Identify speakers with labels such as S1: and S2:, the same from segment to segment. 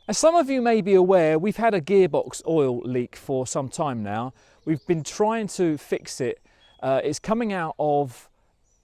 S1: As some of you may be aware, we've had a gearbox oil leak for some time now. We've been trying to fix it. It's coming out of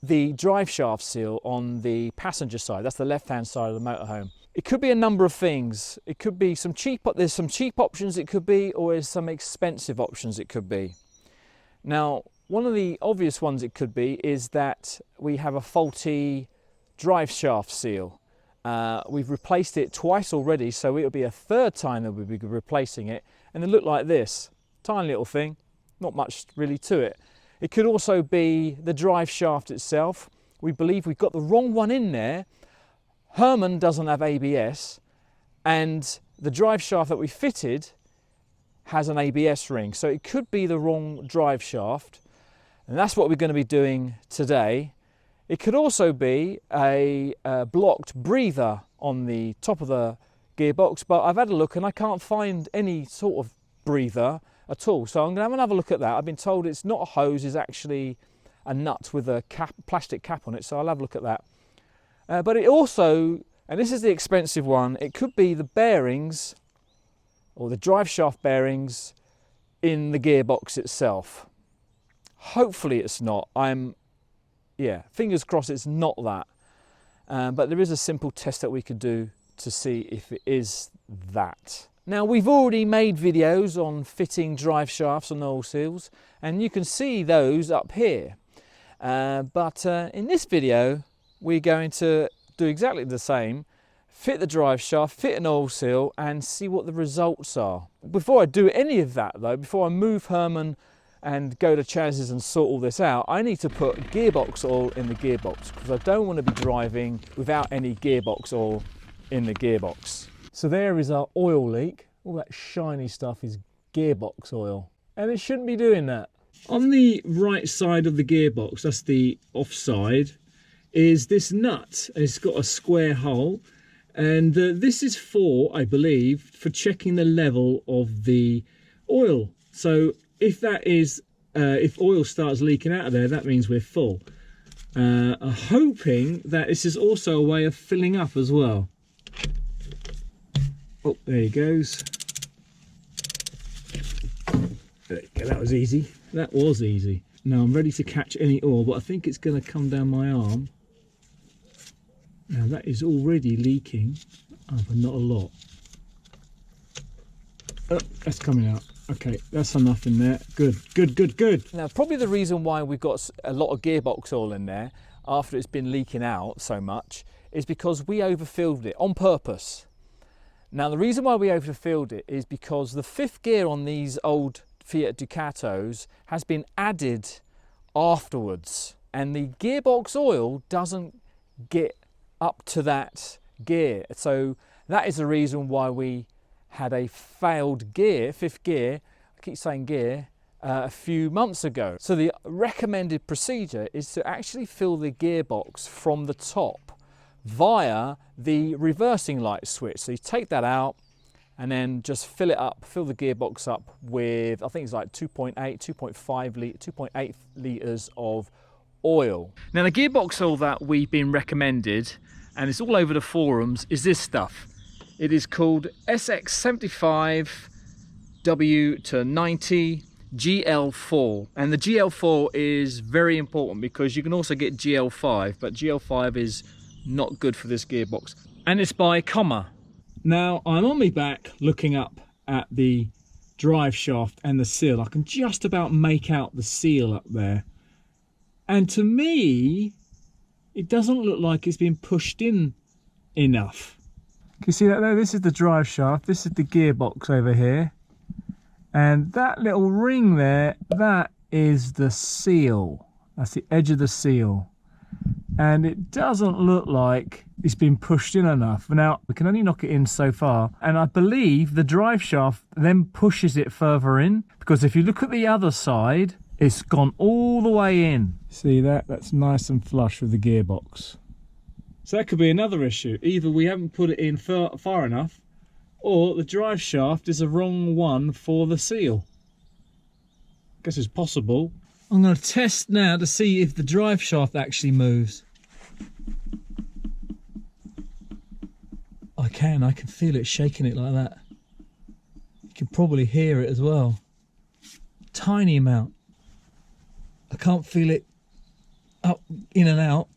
S1: the drive shaft seal on the passenger side. That's the left-hand side of the motorhome. It could be a number of things. It could be there's some cheap options it could be, or there's some expensive options it could be. Now, one of the obvious ones it could be is that we have a faulty drive shaft seal. We've replaced it twice already, so it'll be a third time that we'll be replacing it, and it looked like this. Tiny little thing, not much really to it. It could also be the drive shaft itself. We believe we've got the wrong one in there. Herman doesn't have ABS, and the drive shaft that we fitted has an ABS ring, so it could be the wrong drive shaft, and that's what we're going to be doing today. It could also be a blocked breather on the top of the gearbox, but I've had a look and I can't find any sort of breather at all. So I'm going to have another look at that. I've been told it's not a hose, it's actually a nut with a plastic cap on it, so I'll have a look at that. But it also, and this is the expensive one, it could be the bearings or the drive shaft bearings in the gearbox itself. Hopefully it's not. Fingers crossed it's not that. But there is a simple test that we could do to see if it is that. Now, we've already made videos on fitting drive shafts on oil seals, and you can see those up here. But in this video, we're going to do exactly the same. Fit the drive shaft, fit an oil seal, and see what the results are. Before I do any of that though, before I move Herman and go to Chaz's and sort all this out, I need to put gearbox oil in the gearbox, because I don't want to be driving without any gearbox oil in the gearbox. So there is our oil leak. All that shiny stuff is gearbox oil, and it shouldn't be doing that. On the right side of the gearbox, that's the offside, is this nut. It's got a square hole, and this is for, I believe, for checking the level of the oil. So if that is, if oil starts leaking out of there, that means we're full. I'm hoping that this is also a way of filling up as well. Oh, there he goes. There you go, that was easy. That was easy. Now I'm ready to catch any oil, but I think it's going to come down my arm. Now that is already leaking, but not a lot. Oh, that's coming out. Okay, that's enough in there. Good, good, good, good. Now, probably the reason why we've got a lot of gearbox oil in there after it's been leaking out so much is because we overfilled it on purpose. Now, the reason why we overfilled it is because the fifth gear on these old Fiat Ducatos has been added afterwards, and the gearbox oil doesn't get up to that gear. So that is the reason why we had a failed gear, fifth gear, I keep saying gear, a few months ago. So the recommended procedure is to actually fill the gearbox from the top via the reversing light switch. So you take that out and then just fill it up, fill the gearbox up with, I think it's like 2.8 litres of oil. Now the gearbox oil that we've been recommended, and it's all over the forums, is this stuff. It is called SX75W90 GL4, and the GL4 is very important because you can also get GL5, but GL5 is not good for this gearbox. And it's by Comma. Now I'm on my back looking up at the drive shaft and the seal. I can just about make out the seal up there, and to me it doesn't look like it's been pushed in enough. Can you see that there? This is the drive shaft, this is the gearbox over here, and that little ring there, that is the seal. That's the edge of the seal, and it doesn't look like it's been pushed in enough. Now we can only knock it in so far, and I believe the drive shaft then pushes it further in, because if you look at the other side, it's gone all the way in. See that? That's nice and flush with the gearbox. So that could be another issue. Either we haven't put it in far enough, or the drive shaft is the wrong one for the seal. I guess it's possible. I'm going to test now to see if the drive shaft actually moves. I I can feel it shaking it like that. You can probably hear it as well. Tiny amount. I can't feel it up, in and out.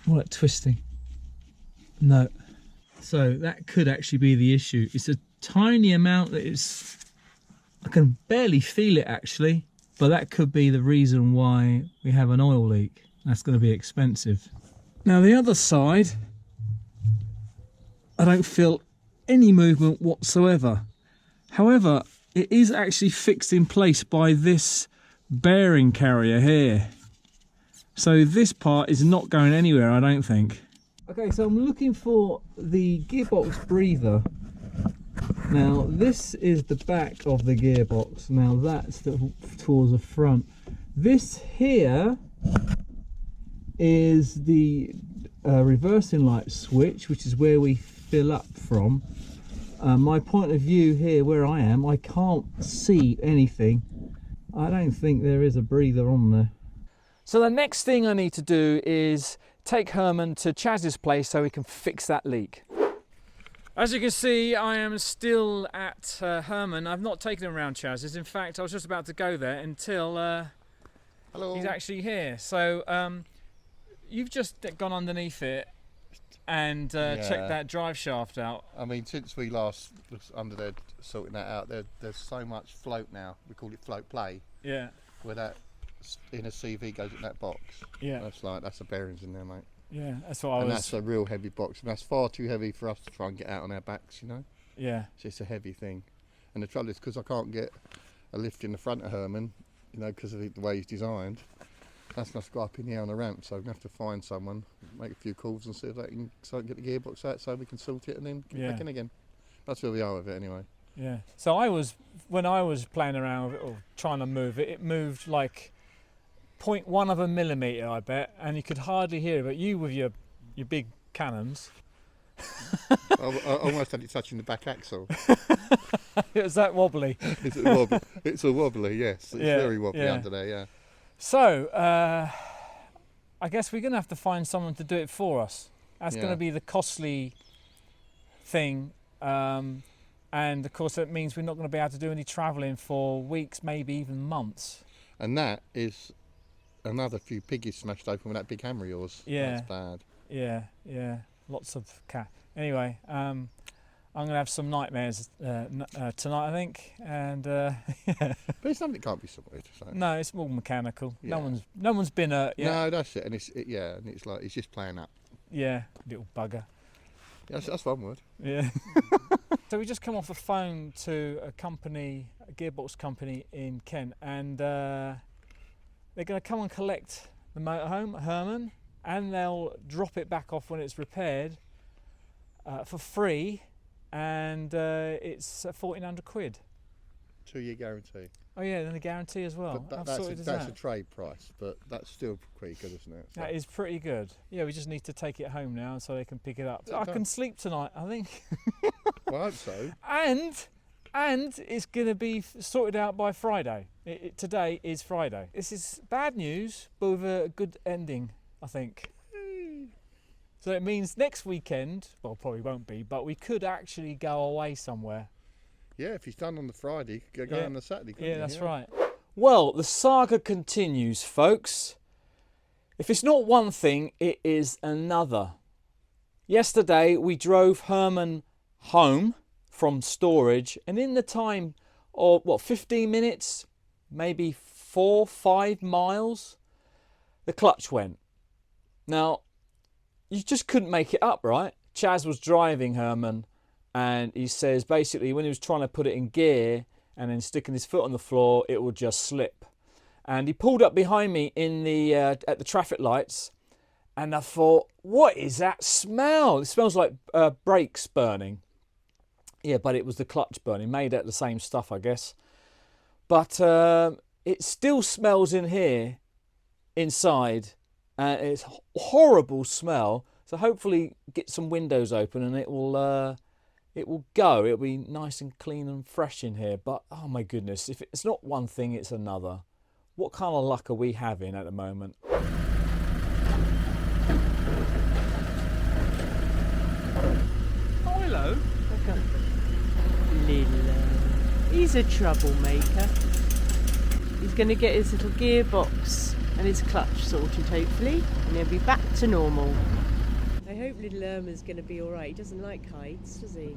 S1: All that twisting. No. So that could actually be the issue. It's a tiny amount that it's... I can barely feel it actually, but that could be the reason why we have an oil leak. That's going to be expensive. Now the other side, I don't feel any movement whatsoever. However, it is actually fixed in place by this bearing carrier here. So this part is not going anywhere, I don't think. Okay, so I'm looking for the gearbox breather. Now this is the back of the gearbox. Now that's towards the front. This here is the reversing light switch, which is where we fill up from. My point of view here, where I am, I can't see anything. I don't think there is a breather on there. So the next thing I need to do is take Herman to Chaz's place so he can fix that leak. As you can see, I am still at Herman. I've not taken him around Chaz's. In fact, I was just about to go there until
S2: Hello.
S1: He's actually here. So you've just gone underneath it and checked that drive shaft out.
S2: I mean, since we last was under there sorting that out, there's so much float now. We call it float play.
S1: Yeah.
S2: Where that inner CV goes in that box.
S1: Yeah.
S2: That's the bearings in there, mate.
S1: Yeah, that's what I was...
S2: And that's a real heavy box, and that's far too heavy for us to try and get out on our backs, you know?
S1: Yeah.
S2: So it's a heavy thing. And the trouble is, because I can't get a lift in the front of Herman, you know, because of the way he's designed, that's going to go up in the air on the ramp, so we're going to have to find someone, make a few calls and see if they can get the gearbox out so we can sort it and then get back in again. That's where we are with it anyway.
S1: Yeah. So when I was playing around with it or trying to move it, it moved like 0.1 of a millimetre, I bet, and you could hardly hear it. But you with your big cannons,
S2: I almost had it touching the back axle.
S1: It was that wobbly.
S2: It's a wobbly, yes. It's very wobbly under there, yeah.
S1: So I guess we're going to have to find someone to do it for us. That's going to be the costly thing, and of course that means we're not going to be able to do any travelling for weeks, maybe even months. And
S2: that is another few piggies smashed open with that big hammer of yours.
S1: Yeah.
S2: That's bad.
S1: Yeah. Lots of cat. Anyway, I'm going to have some nightmares tonight, I think. And
S2: But it's something that can't be sorted. So.
S1: No, it's all mechanical.
S2: Yeah.
S1: No one's been hurt yet.
S2: No, that's it. And it's like it's just playing up.
S1: Yeah, little bugger.
S2: Yeah, that's one word.
S1: Yeah. So we just come off the phone to a gearbox company in Kent, and they're going to come and collect the motorhome, Herman, and they'll drop it back off when it's repaired for free, and it's 1,400 quid.
S2: 2-year guarantee.
S1: Oh yeah, then the guarantee as well.
S2: But that's a trade price, but that's still pretty good, isn't it? So.
S1: That is pretty good. Yeah, we just need to take it home now so they can pick it up. I can sleep tonight, I think.
S2: Well, I hope so.
S1: And it's going to be sorted out by Friday. Today is Friday. This is bad news, but with a good ending, I think. So it means next weekend, well, probably won't be, but we could actually go away somewhere.
S2: Yeah, if he's done on the Friday, go on the Saturday.
S1: Yeah, that's right. Well, the saga continues, folks. If it's not one thing, it is another. Yesterday, we drove Herman home from storage, and in the time of 15 minutes, maybe 4-5 miles, the clutch went. Now you just couldn't make it up, right? Chaz was driving Herman, and he says basically when he was trying to put it in gear and then sticking his foot on the floor, it would just slip. And he pulled up behind me in the at the traffic lights, and I thought, what is that smell? It smells like brakes burning. Yeah, but it was the clutch burning, made out of the same stuff, I guess. But it still smells in here, inside, and it's a horrible smell. So hopefully get some windows open and it will go. It'll be nice and clean and fresh in here. But oh my goodness, if it's not one thing, it's another. What kind of luck are we having at the moment?
S3: He's a troublemaker. He's going to get his little gearbox and his clutch sorted, hopefully, and he'll be back to normal. I hope little Herman's going to be alright. He doesn't like heights, does he?